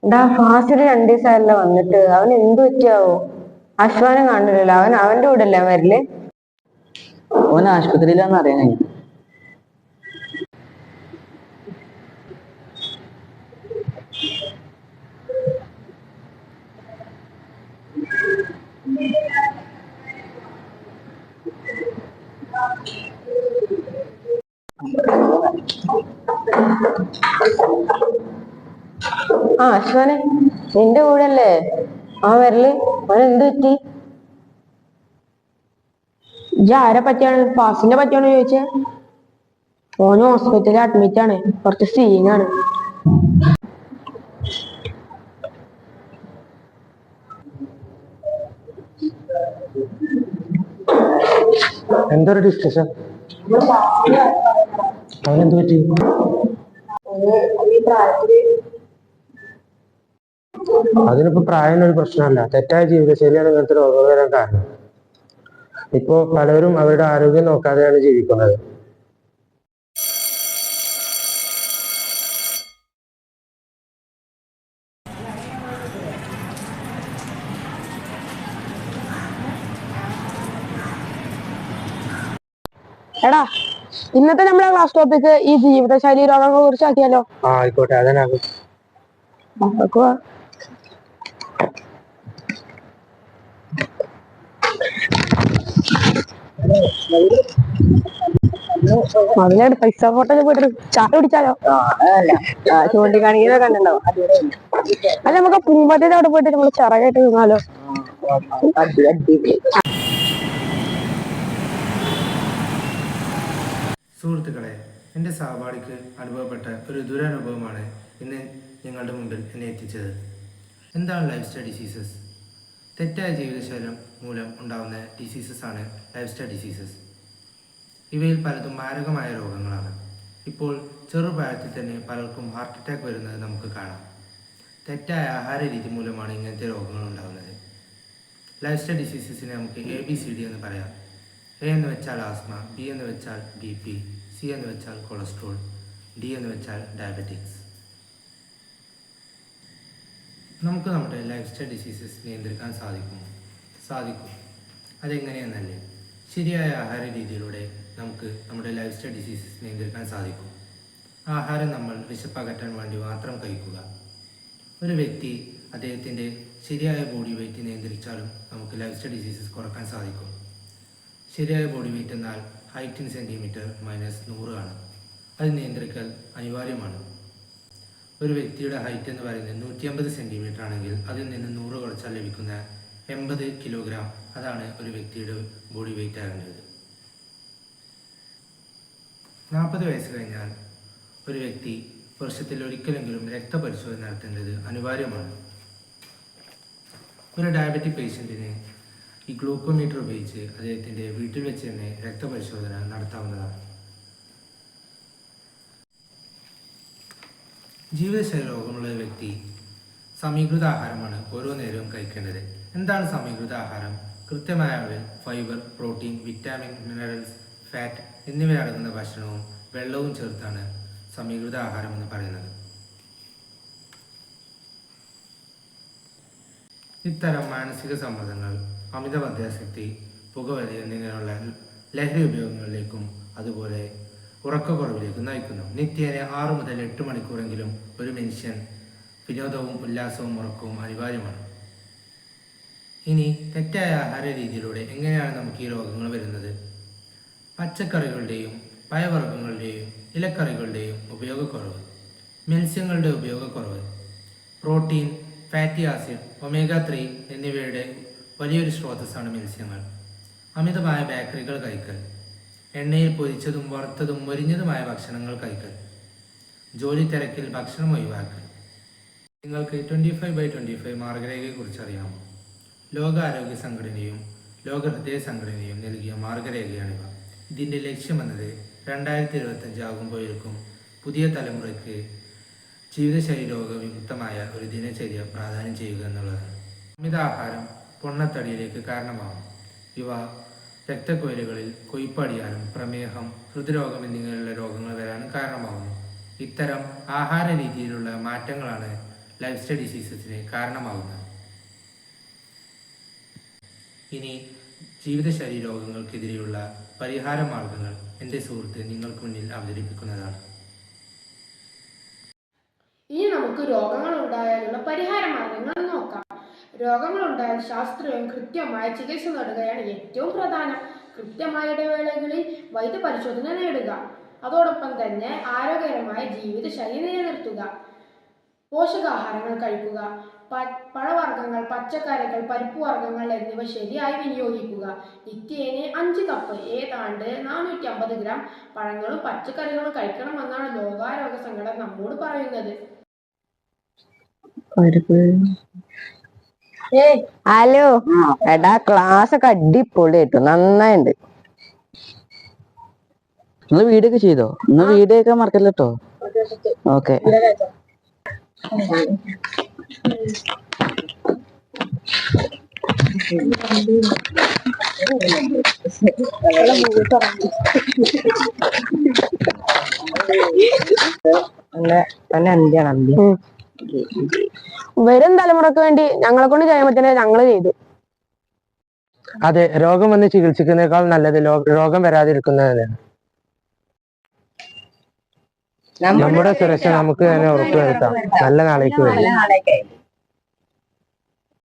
എന്താ ഫാസിൽ 2 ദിവസമല്ല വന്നിട്ട്, അവൻ എന്ത് പറ്റിയാവോ? അശ്വാനം കാണുന്നില്ലല്ലോ, അവൻ അവന്റെ കൂടെ അല്ലേ വരല്? ഓൻ ആശുപത്രിയിലാന്ന് അറിയാൻ കഴിഞ്ഞു. ആ അശ്വാനെ, നിന്റെ കൂടെ അല്ലേ ആ വരല്? അവൻ എന്ത് പറ്റി? ആരെ പറ്റിയാണ്? ഫാസിനെ പറ്റിയാണോ ചോദിച്ചേ? ഓന് ഹോസ്പിറ്റലിൽ അഡ്മിറ്റ് ആണ്, കുറച്ച് സീനാണ്. എന്തൊരു ഡിസ്കഷൻ? അവനെന്ത് പറ്റി? അതിനിപ്പോ പ്രായം ഒരു പ്രശ്നമല്ല, തെറ്റായ ജീവിതശൈലിയാണ് ഇങ്ങനത്തെ രോഗങ്ങൾ വരാൻ കാരണം. ഇപ്പോ പലരും അവരുടെ ആരോഗ്യം നോക്കാതെയാണ് ജീവിക്കുന്നത്. എടാ, ഇന്നത്തെ നമ്മളെ ക്ലാസ് ടോപ്പിക് ഈ ജീവിതശൈലി രോഗങ്ങളെ കുറിച്ച് ആക്കിയാലോ? ആയിക്കോട്ടെ, അതിനാകും. അതിനാണ് പൈസ ഫോട്ടോ പോയിട്ട് ചായ കുടിച്ചാലോ? ചൂണ്ടിക്കാണിക്കുന്നൊക്കെ കണ്ടിട്ടുണ്ടാവും. അല്ല, നമുക്ക് പൂമ്പത്തിന്റെ അവിടെ പോയിട്ട് നമ്മൾ ചിറകായിട്ട് നിന്നാലോ? സുഹൃത്തുക്കളെ, എൻ്റെ സഹപാഠിക്ക് അനുഭവപ്പെട്ട ഒരു ദുരനുഭവമാണ് ഇന്ന് നിങ്ങളുടെ മുമ്പിൽ എന്നെ എത്തിച്ചത്. എന്താണ് ലൈഫ് സ്റ്റൈൽ ഡിസീസസ്? തെറ്റായ ജീവിതശൈലം മൂലം ഉണ്ടാകുന്ന ഡിസീസസ് ആണ് ലൈഫ് സ്റ്റൈൽ ഡിസീസസ്. ഇവയിൽ പലതും മാരകമായ രോഗങ്ങളാണ്. ഇപ്പോൾ ചെറുപ്രായത്തിൽ തന്നെ പലർക്കും ഹാർട്ട് അറ്റാക്ക് വരുന്നത് നമുക്ക് കാണാം. തെറ്റായ ആഹാര രീതി മൂലമാണ് ഇങ്ങനത്തെ രോഗങ്ങൾ ഉണ്ടാകുന്നത്. ലൈഫ് സ്റ്റൈൽ ഡിസീസസിനെ നമുക്ക് ABCD എന്ന് പറയാം. A എന്ന് വെച്ചാൽ ആസ്മ, B എന്ന് വെച്ചാൽ BP, C എന്ന് വെച്ചാൽ കൊളസ്ട്രോൾ, D എന്ന് വെച്ചാൽ ഡയബറ്റിക്സ്. നമുക്ക് നമ്മുടെ ലൈഫ് സ്റ്റൈൽ ഡിസീസസ് നിയന്ത്രിക്കാൻ സാധിക്കും. അതെങ്ങനെയെന്നല്ലേ? ശരിയായ ആഹാര രീതിയിലൂടെ നമുക്ക് നമ്മുടെ ലൈഫ് സ്റ്റൈൽ ഡിസീസസ് നിയന്ത്രിക്കാൻ സാധിക്കും. ആഹാരം നമ്മൾ വിശപ്പകറ്റാൻ വേണ്ടി മാത്രം കഴിക്കുക. ഒരു വ്യക്തി അദ്ദേഹത്തിൻ്റെ ശരിയായ ബോഡി വെയ്റ്റ് നിയന്ത്രിച്ചാലും നമുക്ക് ലൈഫ് സ്റ്റൈൽ ഡിസീസസ് കുറക്കാൻ സാധിക്കും. ശരിയായ ബോഡി വെയ്റ്റ് എന്നാൽ ഹൈറ്റ് ഇൻ സെൻറ്റിമീറ്റർ -100 ആണ്. അത് നിയന്ത്രിക്കൽ അനിവാര്യമാണ്. ഒരു വ്യക്തിയുടെ ഹൈറ്റ് എന്ന് പറയുന്നത് 150 സെൻറ്റിമീറ്റർ ആണെങ്കിൽ അതിൽ നിന്ന് 100 കുറച്ചാൽ ലഭിക്കുന്ന 80 കിലോഗ്രാം, അതാണ് ഒരു വ്യക്തിയുടെ ബോഡി വെയ്റ്റ് ആകേണ്ടത്. 40 വയസ്സ് കഴിഞ്ഞാൽ ഒരു വ്യക്തി വർഷത്തിൽ ഒരിക്കലെങ്കിലും രക്തപരിശോധന നടത്തേണ്ടത് അനിവാര്യമാണ്. ഒരു ഡയബറ്റിക് പേഷ്യൻറ്റിന് ഈ ഗ്ലൂക്കോമീറ്റർ ഉപയോഗിച്ച് അദ്ദേഹത്തിൻ്റെ വീട്ടിൽ വെച്ച് തന്നെ രക്തപരിശോധന നടത്താവുന്നതാണ്. ജീവിതശൈലി രോഗമുള്ള വ്യക്തി സമീകൃത ആഹാരമാണ് ഓരോ നേരവും കഴിക്കേണ്ടത്. എന്താണ് സമീകൃത ആഹാരം? കൃത്യമായ അളവിൽ fibre, protein, vitamin, minerals, fat എന്നിവയടങ്ങുന്ന ഭക്ഷണവും വെള്ളവും ചേർത്താണ് സമീകൃത ആഹാരം എന്ന് പറയുന്നത്. ഇത്തരം മാനസിക സമ്മർദ്ദങ്ങൾ, അമിത മദ്യാസക്തി, പുകവലി എന്നിങ്ങനെയുള്ള ലഹരി ഉപയോഗങ്ങളിലേക്കും അതുപോലെ ഉറക്കക്കുറവിലേക്കും നയിക്കുന്നു. നിത്യേന 6 മുതൽ 8 മണിക്കൂറെങ്കിലും ഒരു മനുഷ്യൻ വിനോദവും ഉല്ലാസവും ഉറക്കവും അനിവാര്യമാണ്. ഇനി തെറ്റായ ആഹാര രീതിയിലൂടെ എങ്ങനെയാണ് നമുക്ക് ഈ രോഗങ്ങൾ വരുന്നത്? പച്ചക്കറികളുടെയും പഴവർഗ്ഗങ്ങളുടെയും ഇലക്കറികളുടെയും ഉപയോഗക്കുറവ്, മത്സ്യങ്ങളുടെ ഉപയോഗക്കുറവ്, പ്രോട്ടീൻ, ഫാറ്റി ആസിഡ്, omega-3 എന്നിവയുടെ വലിയൊരു സ്രോതസ്സാണ് മത്സ്യങ്ങൾ. അമിതമായ ബേക്കറികൾ കഴിക്കൽ, എണ്ണയിൽ പൊരിച്ചതും വറുത്തതും മൊരിഞ്ഞതുമായ ഭക്ഷണങ്ങൾ കഴിക്കൽ, ജോലി തിരക്കിൽ ഭക്ഷണം ഒഴിവാക്കൽ. നിങ്ങൾക്ക് 25/25 മാർഗരേഖയെക്കുറിച്ച് അറിയാമോ? ലോകാരോഗ്യ സംഘടനയും ലോക ഹൃദയ സംഘടനയും നൽകിയ മാർഗരേഖയാണിവ. ഇതിൻ്റെ ലക്ഷ്യമെന്നത് 2025 ആകുമ്പോഴേക്കും പുതിയ തലമുറയ്ക്ക് ജീവിതശൈലി രോഗവിമുക്തമായ ഒരു ദിനചര്യ പ്രാധാന്യം ചെയ്യുക എന്നുള്ളതാണ്. അമിതാഹാരം പൊണ്ണത്തടിയിലേക്ക് കാരണമാകും. ഇവ രക്തക്കുഴലുകളിൽ കൊഴുപ്പടിയാനും പ്രമേഹം, ഹൃദ്രോഗം എന്നിങ്ങനെയുള്ള രോഗങ്ങൾ വരാനും കാരണമാകുന്നു. ഇത്തരം ആഹാര രീതിയിലുള്ള മാറ്റങ്ങളാണ് ലൈഫ് സ്റ്റൈൽ ഡിസീസസിന് കാരണമാകുന്നത്. ഇനി ജീവിതശൈലി രോഗങ്ങൾക്കെതിരെയുള്ള പരിഹാര മാർഗങ്ങൾ എൻ്റെ സുഹൃത്ത് നിങ്ങൾക്ക് മുന്നിൽ അവതരിപ്പിക്കുന്നതാണ്. ഇനി നമുക്ക് രോഗങ്ങൾ ഉണ്ടായാലുള്ള പരിഹാര മാർഗങ്ങൾ നോക്കാം. രോഗങ്ങൾ ഉണ്ടായാൽ ശാസ്ത്രീയവും കൃത്യമായ ചികിത്സ നേടുകയാണ് ഏറ്റവും പ്രധാനം. കൃത്യമായ ഇടവേളകളിൽ വൈദ്യപരിശോധന നേടുക. അതോടൊപ്പം തന്നെ ആരോഗ്യകരമായ ജീവിതശൈലി നിലനിർത്തുക. പോഷകാഹാരങ്ങൾ കഴിക്കുക. പഴവർഗ്ഗങ്ങൾ, പച്ചക്കറികൾ, പരിപ്പുവർഗ്ഗങ്ങൾ എന്നിവ ശരിയായി വിനിയോഗിക്കുക. നിത്യേന 5 കപ്പ് ഏതാണ്ട് 450 ഗ്രാം പഴങ്ങളും പച്ചക്കറികളും കഴിക്കണമെന്നാണ് ലോകാരോഗ്യ സംഘടന നമ്മോട് പറയുന്നത്. ഹലോ എടാ, ക്ലാസ് ഒക്കെ അടിപൊളിയായിട്ടു, നന്നായിണ്ട്. നിങ്ങൾ വീഡിയോ ഒക്കെ ചെയ്തോ? നിങ്ങൾ വീഡിയോ ഒക്കെ മറക്കല്ലോ കേട്ടോ. ഓക്കെ. വരും തലമുറക്ക് വേണ്ടി ഞങ്ങളെ കൊണ്ട് ചെയ്യാൻ പറ്റുന്ന ഞങ്ങള് ചെയ്തു. അതെ, രോഗം വന്ന് ചികിത്സിക്കുന്നതിനേക്കാൾ നല്ലത് രോഗം വരാതിരിക്കുന്നതാണ്. നമ്മുടെ സുരക്ഷ നമുക്ക് തന്നെ ഉറപ്പുവരുത്താം. നല്ല നാളേക്ക് വേണ്ടി.